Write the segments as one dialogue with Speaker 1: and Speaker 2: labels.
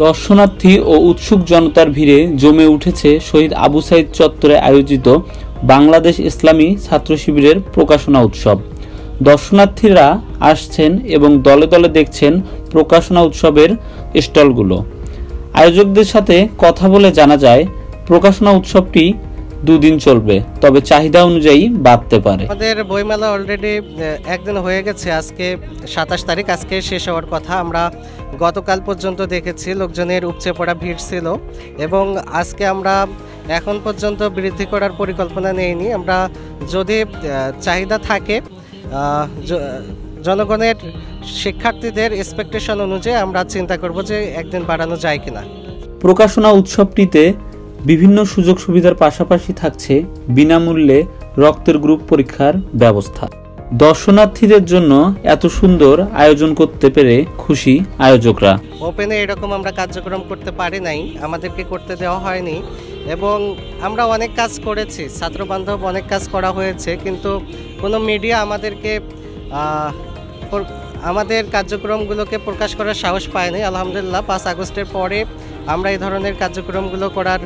Speaker 1: দর্শনার্থী ও উৎসুক জনতার ভিড়ে জমে উঠেছে শহীদ আবু সাইদ চত্বরে আয়োজিত বাংলাদেশ ইসলামী ছাত্র শিবিরের প্রকাশনা উৎসব। দর্শনার্থীরা আসছেন এবং দলে দলে দেখছেন প্রকাশনা উৎসবের স্টলগুলো। আয়োজকদের সাথে কথা বলে জানা যায়, প্রকাশনা উৎসবটি দুদিন চলবে, তবে চাহিদা অনুযায়ী বাড়তে পারে।
Speaker 2: আমাদের বইমেলা অলরেডি একদিন হয়ে গেছে, আজকে 27 তারিখ, আজকে শেষ হওয়ার কথা। আমরা গতকাল পর্যন্ত দেখেছি লোকজনের উপচে পড়া ভিড় ছিল এবং আজকে আমরা এখন পর্যন্ত বৃদ্ধি করার পরিকল্পনা নেইনি। আমরা যদি চাহিদা থাকে, জনগণের শিক্ষার্থীদের এক্সপেকটেশন অনুযায়ী আমরা চিন্তা করব যে একদিন বাড়ানো যায় কিনা।
Speaker 1: প্রকাশনা উৎসবটিতে বিভিন্ন সুযোগ সুবিধার পাশাপাশি থাকছে বিনামূল্যে রক্তের গ্রুপ পরীক্ষার ব্যবস্থা। দর্শনার্থীদের জন্য এত সুন্দর আয়োজন করতে পেরে খুশি আয়োজকরা।
Speaker 2: ওপেনে এরকম আমরা কার্যক্রম করতে পারি নাই, আমাদেরকে করতে দেওয়া হয়নি এবং আমরা অনেক কাজ করেছি, ছাত্রবান্ধব অনেক কাজ করা হয়েছে, কিন্তু কোনো মিডিয়া আমাদেরকে আমাদের কার্যক্রমগুলোকে প্রকাশ করার সাহস পায়নি। আলহামদুলিল্লাহ 5 আগস্টের পরে আমরা এই ধরনের কার্যক্রমগুলো করার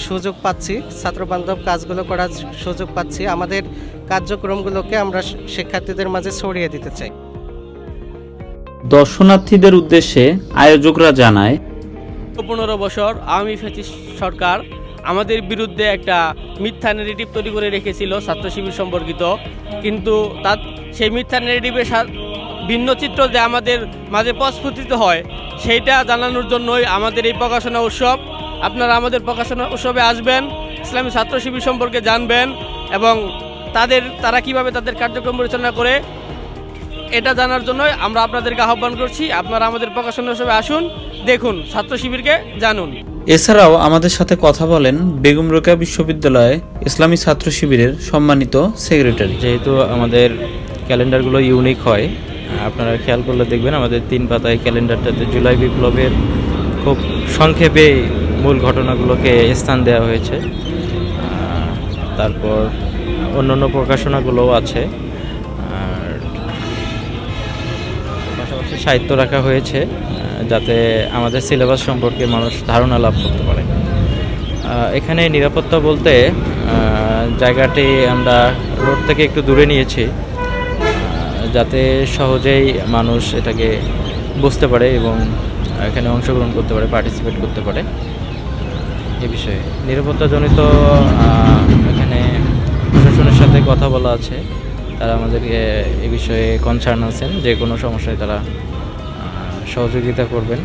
Speaker 2: সুযোগ পাচ্ছি, ছাত্রবান্ধব কাজগুলো করার সুযোগ পাচ্ছি। আমাদের কার্যক্রমগুলোকে আমরা শিক্ষার্থীদের মাঝে ছড়িয়ে দিতে চাই।
Speaker 1: দর্শনার্থীদের উদ্দেশ্যে আয়োজকরা জানায়,
Speaker 3: 15 বছর আওয়ামী ফ্যাসিস্ট সরকার আমাদের বিরুদ্ধে একটা মিথ্যা ন্যারেটিভ তৈরি করে রেখেছিল ছাত্র শিবির সম্পর্কিত, কিন্তু তার সেই মিথ্যা ন্যারেটিভের ভিন্ন চিত্র যে আমাদের মাঝে প্রস্ফুটিত হয়, সেইটা জানানোর জন্যই আমাদের এই প্রকাশনা উৎসব। আপনারা আমাদের প্রকাশনা উৎসবে আসবেন, ইসলামী ছাত্র শিবির সম্পর্কে জানবেন এবং তারা কিভাবে তাদের কার্যক্রম পরিচালনা করে এটা জানার জন্যই আমরা আপনাদেরকে আহ্বান করছি। আপনারা আমাদের প্রকাশনা উৎসবে আসুন, দেখুন, ছাত্র শিবিরকে জানুন।
Speaker 1: এছাড়াও আমাদের সাথে কথা বলেন বেগম রোকেয়া বিশ্ববিদ্যালয়ে ইসলামী ছাত্র শিবিরের সম্মানিত সেক্রেটারি।
Speaker 4: যেহেতু আমাদের ক্যালেন্ডারগুলো ইউনিক হয়, আপনারা খেয়াল করলে দেখবেন আমাদের 3 পাতায় ক্যালেন্ডারটাতে জুলাই বিপ্লবের খুব সংক্ষেপে মূল ঘটনাগুলোকে স্থান দেওয়া হয়েছে। তারপর অন্যান্য প্রকাশনাগুলোও আছে, আর পাশাপাশি সাহিত্য রাখা হয়েছে যাতে আমাদের সিলেবাস সম্পর্কে মানুষ ধারণা লাভ করতে পারে। এখানে নিরাপত্তা বলতে জায়গাটি আমরা রোড থেকে একটু দূরে নিয়েছি যাতে সহজেই মানুষ এটাকে বুঝতে পারে এবং এখানে অংশগ্রহণ করতে পারে, পার্টিসিপেট করতে পারে। এ বিষয়ে নিরাপত্তাজনিত এখানে প্রশাসনের সাথে কথা বলা আছে, তারা আমাদেরকে এ বিষয়ে কনসার্ন আছেন, যে কোনো সমস্যায় তারা সহযোগিতা করবেন।